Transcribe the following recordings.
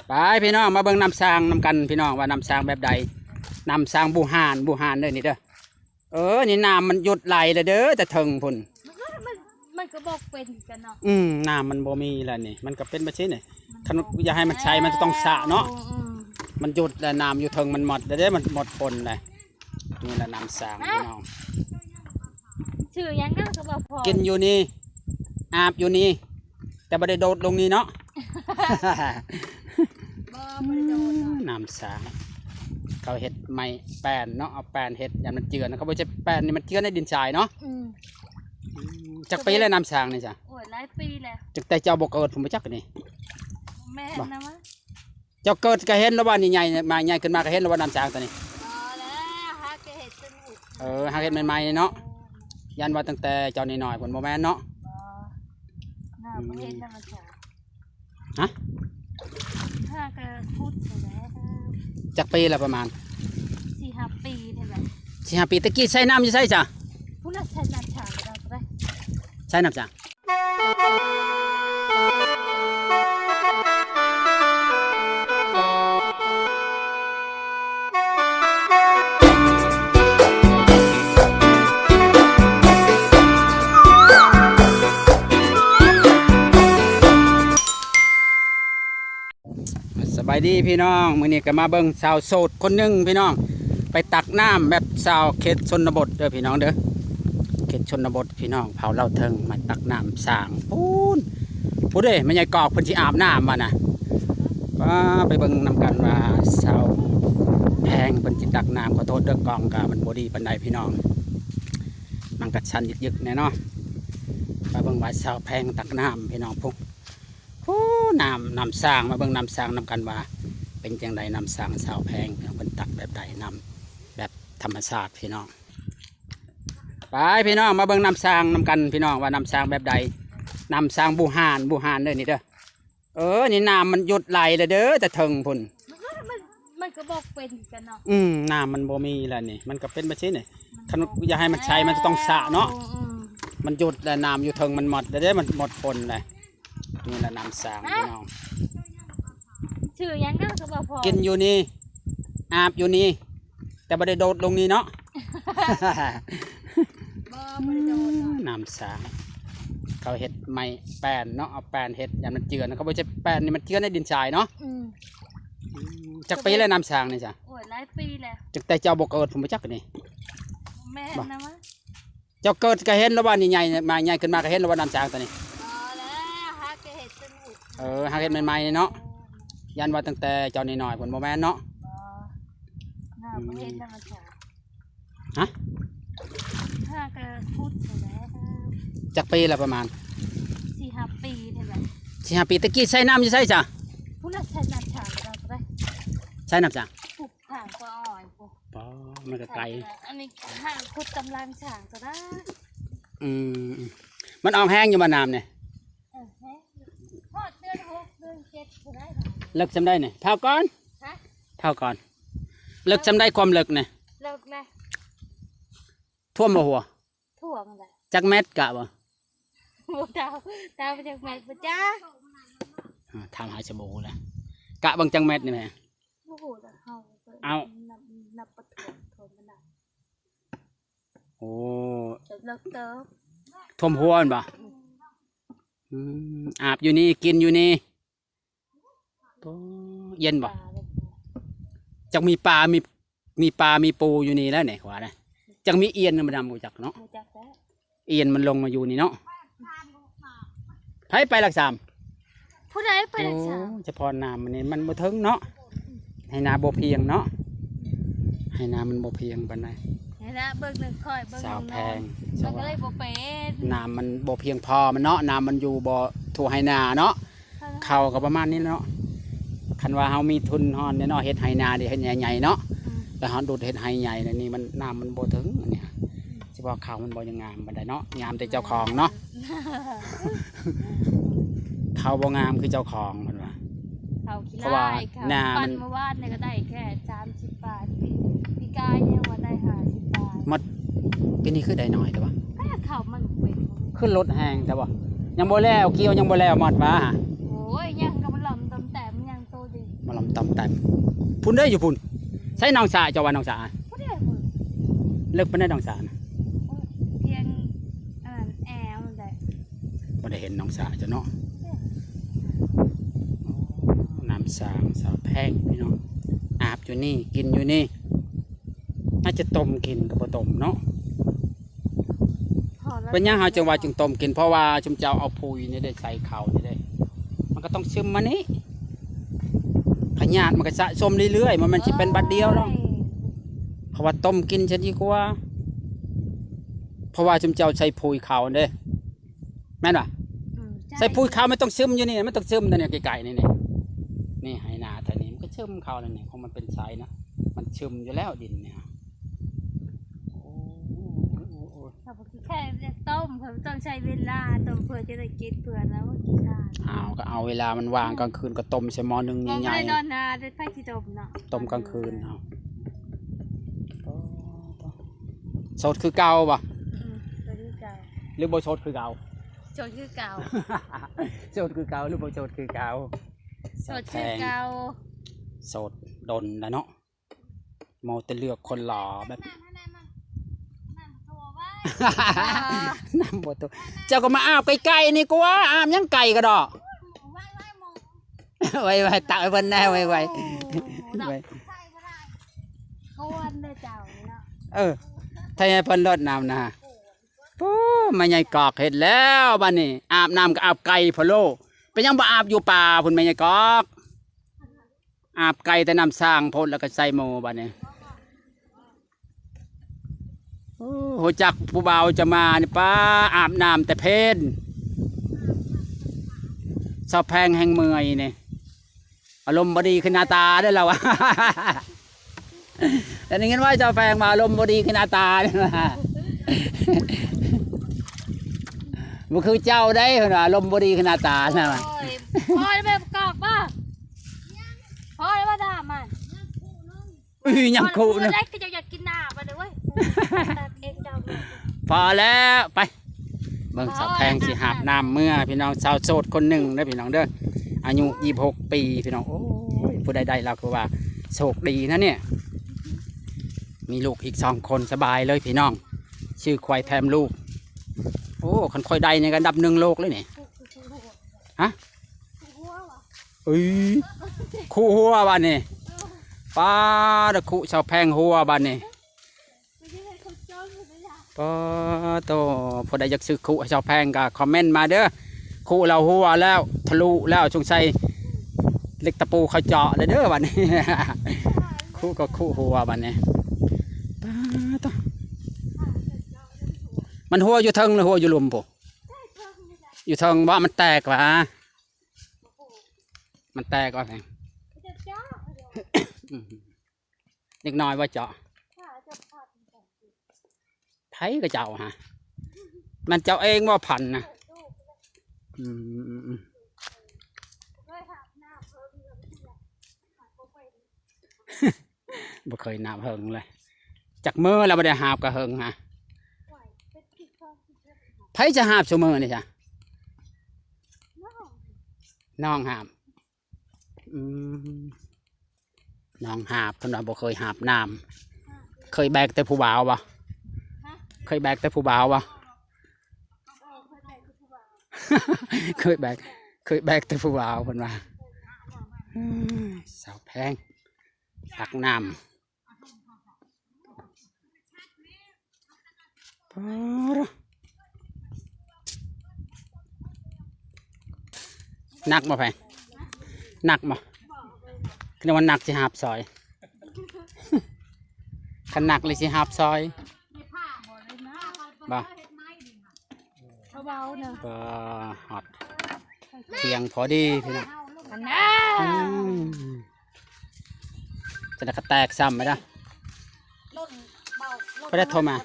ไปพี่น้องมาเบิ่งน้ำสร้างน้ำกันพี่น้องว่าน้ำสร้างแบบใดน้ำสร้างบูฮานเด้อนี่เด้อนี่น้ำมันหยุดไหลเลยเด้อแต่ถึงพุ่นมันก็บอกเป็นกันเนาะน้ำมันบ่มีแล้วนี่มันก็เป็นแบบนี้นี่ถ้าอย่าให้มันใช้มันจะต้องสระเนาะมันหยุดแล้วน้ำอยู่ถึงมันหมดเด้อมันหมดฝนเลยนี่แหละน้ำสร้างพี่น้องชื่อยังก็บอกพอกินอยู่นี่อาบอยู่นี่แต่ไม่ได้โดดลงนี่เนาะน้ำสางเขาเห็ดไม้แป้นเนาะเอาแป้นเห็ดอย่างมันเจือนเขาไม่ใช่แป้นนี่มันเจือนในดินทรายเนาะจากปีเลยน้ำสางนี่จ้ะโอ้ยหลายปีแล้วจากแต่เจ้าบอกเกิดผมไม่จักนี่แม่นะมั้งเจ้าเกิดก็เห็นแล้วว่านี่ใหญ่มาใหญ่ขึ้นมาก็เห็นแล้วว่าน้ำสางตัวนี้ฮักเห็ดจมูกฮักเห็ดใหม่ๆเนาะยันว่าตั้งแต่เจ้านี่หน่อยผลโมแมนเนาะน่าประเทศธรรมชาติฮะถ้ากระพุทธแล้วจากปีละประมาณ4-5 ปีใช่ไหม4-5 ปีตะกี้ใช้น้ำยังใช่จ้ะพูดแล้วใช้น้ำชาเราไปใช้น้ำจ้ะสบายดีพี่น้องมื้อนี้ก็มาเบิ่งสาวโสดคนหนึ่งพี่น้องไปตักน้ำแบบสาวเขตชนบทเด้อพี่น้องเด้อเขตชนบทพี่น้องเผาเล่าเทิงมาตักน้ำสางพูดเด้ไม่ใช่กอกเพิ่นสิอาบน้ำมานะไปเบิ่งนำกันว่าสาวแพงเพิ่นสิตักน้ำขอโทษเด้อกองกะมันบ่ดีปานใดพี่น้องมันก็ชันยึกๆแน่เนาะไปเบิ่งว่าสาวแพงตักน้ำพี่น้องพวกน้ำสร้างมาเบิ่งน้ำสร้างนำกันว่าเป็นจังไดน้ำสร้างสาวแพงพี่น้องเป็นตักแบบใดน้ำแบบธรรมชาติพี่น้องไปพี่น้องมาเบิ่งน้ำสร้างนำกันพี่น้องว่าน้ำสร้างแบบใดน้ำสร้างบูฮานเด้อนี่เด้อนี่น้ำมันหยุดไหลเลยเด้อแต่ถึงพุ่นมันก็บอกเป็นกันเนาะน้ำมันบ่มีแล้วนี่มันก็เป็นแบบนี้นี่ถ้าอย่าให้มันใช้มันจะต้องสระเนาะมันหยุดแล้วน้ำอยู่ถึงมันหมดเด้อมันหมดฝนเลยนี่แหละน้ำสางพี่น้องชื่อยังก็บอกพอกินอยู่นี่อาบอยู่นี่แต่ไม่ได้โดดลงนี่เนาะน้ำสางเขาเห็ดไม้แป้นเนาะเอาแป้นเห็ดอย่างมันเจือนเขาไม่ใช่แป้นนี่มันเจือนในดินทรายเนาะจากปีเลยน้ำสางนี่จ้ะโอ้ยหลายปีแล้วจากแต่เจ้าบอกเกิดผมไม่จักนี่แม่นะมั้งเจ้าเกิดก็เห็นแล้วว่านี่ใหญ่มาใหญ่ขึ้นมาก็เห็นแล้วว่าน้ำสางตัวนี้ฮักเห็ดใหม่ๆเนาะยันว่าตั้งแต่เจ้านี่หน่อยผลโมแมนเนาะน่าประเทศธรรมชาติฮะถ้ากระพุทธแล้วจากปีละประมาณ4-5 ปีใช่ไหม4-5 ปีตะกี้ใช้น้ำยังใช่จ้ะพูดแล้วใช้น้ำชาเราไปใช้น้ำจ้ะปุกห่างก็อ่อยปุ๊บมันก็ไกลอันนี้ห่างขุดกำลังฉางก็ได้มันออกแห้งอยู่มาน้ำเนี่ยเดือน 6 เดือน 7ได้เลิกจำได้เนี่ยเท่าก่อนเลิกจำได้ความเลิกเนี่ยเลิกไหมท่วมบ่หัวท่วมเลยจักเม็ดกะบ่ดาวไปจากเม็ดปะจ้าทำหาชบูเลยกะบางจังเม็ดนี่แม่เอานับประถมทนมันได้โอ้เลิกเติมท่วมหัวบ่อาบอยู่นี่กินอยู่นี่เย็นบ่จักมีปลามีปูอยู่นี่แล้วไหนขวานะจักมีเอียนมันดำกูจักเนาะเอียนมันลงมาอยู่นี่เนาะไปหลัก 3ผู้ใดไปหลัก 3เฉพาะน้ำมันนี่มันบ่ถึงเนาะให้นาบ่เพียงเนาะให้นามันบ่เพียงปานใดนะเบิ่งหนึ่งค่อยเบิ่งสาวแพงมันก็เลยบ่เป็นน้ำมันบ่เพียงพอมันเนาะน้ำมันอยู่บ่ทั่วให้นาเนาะเขาก็ประมาณนี้เนาะคันว่าเฮามีทุนฮอนเนาะเฮ็ดให้นาดิเฮ็ดใหญ่ๆเนาะแล้วเฮาดูดเฮ็ดให้ใหญ่นี่มันน้ำมันบ่ถึงอันเนี้ยสิว่าเขามันบ่ยังงามปานใดเนาะงามแต่เจ้าของเนาะเขาบ่งามคือเจ้าของมันว่าเขาขี้ร้ายค่ะปั่นเมื่อวานเนี่ยก็ได้แค่30 บาทพี่กายเนี่ยว่าได้50 บาทหมดปีนี้คือได้น้อยแต่ว่าเขามันเป็นขึ้นรถแห้งแต่ว่ายังบ่แล้วเกี่ยวยังบ่แล้วหมดว่าโอ้ยยังกับมันหล่อมตำแต่มันยังโตดี ตำแตมพุ่นได้อยู่พุ่นใช้น้องสาเจ้าว่าน้องสา บ่ได้หมด เลิกไปได้น้องสานะ เพียงแอลได้ บ่ได้เห็นน้องสาเจ้าเนาะน้ำสางสาวแพงพี่น้องอาบอยู่นี่กินอยู่นี่น่าจะต้มกินกับบ่ต้มเนาะเป็นยังเฮาจังว่าจึงต้มกินเพราะว่าชุมเจ้าเอาปุ๋ยนี่ได้ใส่ข้าวนี่ได้มันก็ต้องซึมมานี่ขยาดมันก็สะสมเรื่อยๆมันสิเป็นบัดเดียวหรอกเพราะว่าต้มกินจะดีกว่าเพราะว่าชุมเจ้าใส่ปุ๋ยข้าวเด้แม่นบ่ใส่ปุ๋ยข้าวไม่ต้องซึมอยู่นี่ไม่ต้องซึมแต่เนี่ยไกลๆนี่นี่ไหนาแต่นี่มันก็ซึมข้าวนั่นนี่ของมันเป็นสายนะมันซึมอยู่แล้วดินเนี่ย ถ้าพวกแค่จะต้มเพิ่มต้องใช้เวลาต้มเพื่อจะได้กินเพื่อแล้วว่ากี่ชา เอาก็เอาเวลามันว่างกลางคืนก็ต้มใส่หม้อนึง ใหญ่ ใหญ่ ๆนอนนาได้ไฟที่ต้มเนาะ ๆต้มกลางคืนเอาสดคือเก่าป่ะ ตัวนี้เก่า หรือบ่สดคือเก่า โจดคือเก่า สดคือเก่าหรือบ่สดคือเก่า โจดคือเก่า สดดนแล้วเนาะมอแต่เลือกคนหล่อแบบน้ำบัวตัวเจ้าก็มาอาบไก่ๆนี่กูว่าอาบยังไก่ก็ดอกไว้ตักไว้บนแน่ไว้ กวนเลยเจ้าเนาะ ถ้าให้เพิ่นลดน้ำนะปู้ไม่ใหญ่กอกเห็ดแล้วบ้านนี้อาบน้ำก็อาบไก่พะโลไปยังบ่อาบอยู่ป่าพุ่นไม่ใหญ่กอกอาบไก่แต่น้ำสร้างพ่นแล้วก็ใส่โมบ้านนี้โหจักผู้บ่าวจะมานี่ป้าอาบน้ำแต่เพนสอบแพงแห่งเมื่อยนี่อารมณ์บดีขึ้นหน้าตาได้แล้ววะ แต่นี่เงินว่าเจ้าแพงมาอารมณ์บดีขึ้นหน้าตาได้ละ มันคือเจ้าได้เหรออารมณ์บดีขึ้นหน้าตาใช่ไหม พ่อได้ไปประกอบป่ะพ่อได้มาด่ามัน ยังคู่นึง เล็กก็จะอยากกินหน้ามาเลยเว้ยเองเจ้า พอแล้วไปเบิ่งสาวแพงสิหาบน้ำเมื่อพี่น้องสาวโสดคนหนึ่งนะพี่น้องเด้ออายุ26 ปีพี่น้องโอ้ยผู้ใดๆเราคือว่าโชคดีนะเนี่ยมีลูกอีก2 คนสบายเลยพี่น้องชื่อควายแถมลูกโอ้คนค่อยใดในกันดับ1 โลกเลยนี่ฮะเอ้ยคู่หัวบ้านนี่ป้าตะคู่สาวแพงหัวบ้านนี่ป้าโตพอได้อยากซื้อคู่ชาวแพงก็คอมเมนต์มาเด้อคู่เราหัวแล้วทะลุแล้วจงใส่เล็กตะปูเขาเจาะเลยเด้อวันนี้ คู่ก็คู่หัววันนี้ป้าโตมันหัวอยู่เทิงหรือหัวอยู่หลุมปุ๊อยู่เทิงว่ามันแตกวะมันแตกว่าแพง เล็กน้อยว่าเจาะไผก็เจ้าฮะมันเจ้าเองว่าพันนะบ่เคยน้ำเฮิงเลยจากมือเราไม่ได้หาบกับเฮิงฮะไผจะหาบชั่วโมงนี่จ้ะน้องหาบน้องหาบเพิ่นว่าบ่เคยหาบน้ำเคยแบกแต่ผู้บ่าวบ่เคยแบกแต่ผู้บ่าวบ่ เคยแบกแต่ผู้บ่าวเพิ่นว่าสาวแพงตักน้ำหนักบ่แพงหนักบ่คือว่าหนักสิหาบซอยคันหนักเลยสิหาบซอยบ่เบาๆเนอะ ก็ฮอดเสียงพอดีพี่น้อง อันน่ะ จะได้กระแตกซ้ำไหมล่ะไปได้โทรมา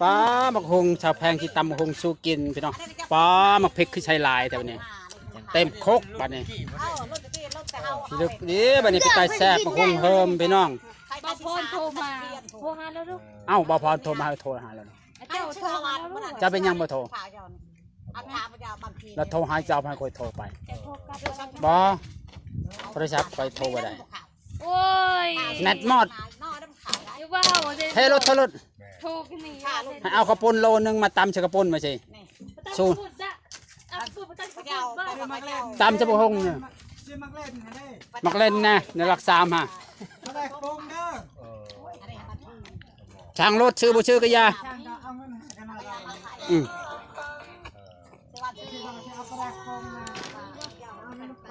ป้าบักฮงชาวแพงที่ตำบักฮงสู้กินพี่น้องป้ามักพริกคือใช้ลายแต่วันนี้เต็มครกบัดนี้ดึกดีบัดนี้ไปไต่แซ่บบักฮงเฮิมพี่น้อง บอพรโทรมาโทรหาแล้วลูก เอ้าบ่พอโทรมาโทรหาแล้ว เจ้าโทรมาแล้วลูก จะเป็นยังบ่โทรแล้วโทรหาเจ้าให้คอยโทรไปบ่ โทรศัพท์ไปโทรบ่ได้ โอ้ย แนตมอด อยู่บ้าหัวเด เทรถ โทรกันนี่ ให้เอากระปุนโลนึงมาตำใส่กระปุนมาสิสู้ตำจะบ่ฮงเนี่ย ชื่อมักเล่นนะเด้ มักเล่นนะในหลัก3ฮะ มาได้โปงเด้อ ช่างรถชื่อบ่ชื่อก็อย่า ช่างก็เอาเงินให้กันมาได้ อืม ชื่อว่าจะเอาไปได้โปงนะเอาเงินไป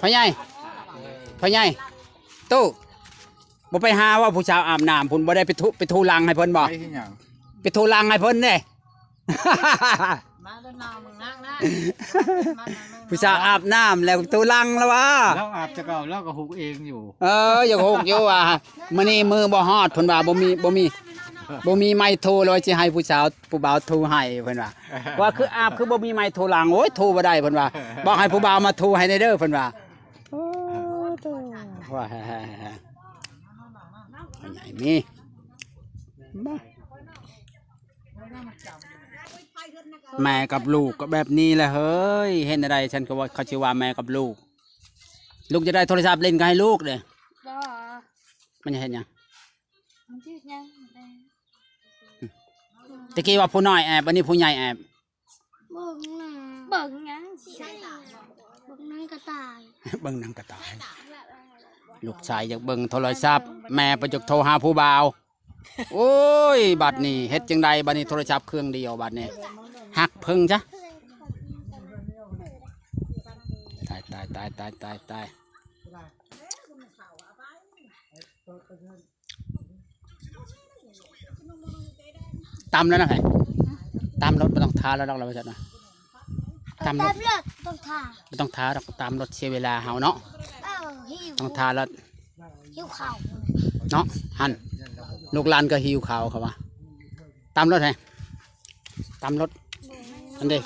พ่อใหญ่พ่อใหญ่ตู้บ่ไปหาว่าผู้สาวอาบน้ำพุ่นบ่ได้ไปทูลังให้เพิ่นบ่ ไปที่หยัง ไปทูลังให้เพิ่นเด้ มาเดินนาวมึงนั่งนะ ผู้สาวอาบน้ำแล้วทูลังแล้ววะ แล้วอาบจะเก่าแล้วก็หุกเองอยู่ อย่าโหกอยู่ว่ะมื้อนี้มือบ่ฮอดเพิ่นว่าบ่มีไม้โทรเลยสิให้ผู้สาวผู้บ่าวโทรให้เพิ่นว่าว่าคืออาบคือบ่มีไม้โทรลังโอ้ยโทรบ่ได้เพิ่นว่าบอกให้ผู้บ่าวมาโทรให้ได้เด้อเพิ่นว่าโอ้โตว่าใหญ่มีมาแม่กับลูกก็แบบนี้แหละเฮ้ยเห็นอะไรฉันก็ว่าเขาชื่อว่าแม่กับลูกจะได้โทรศัพท์เล่นก็ให้ลูกเด้ บ้า มันจะเห็นหยัง มันชื่อยัง ตะกี้ว่าผู้น้อยแอบอันนี้ผู้ใหญ่แอบ เบิ่งยังเบิ่งนั่งกระต่าย เบิ่งหนังกระต่ายลูกชายอยากเบิ่งโทรศัพท์แม่ไปจกโทรหาผู้บ่าวโอ้ยบัดนี้เฮ็ดจังใดบัดนี้โทรศัพท์เครื่องเดียวบัดนี้หักพึ่งจ้ะตายตำแล้วนะไงตำรถไม่ต้องทาแล้วดอกเราไปจัดนะตำรถ ต้องทา ไม่ต้องทาดอกตำรถเสียเวลาเฮาเนาะ หิว ต้องทาแล้ว หิวข้าว เนาะหันลูกหลานก็หิวข้าวเขาว่าตำรถไงตำรถอันเดี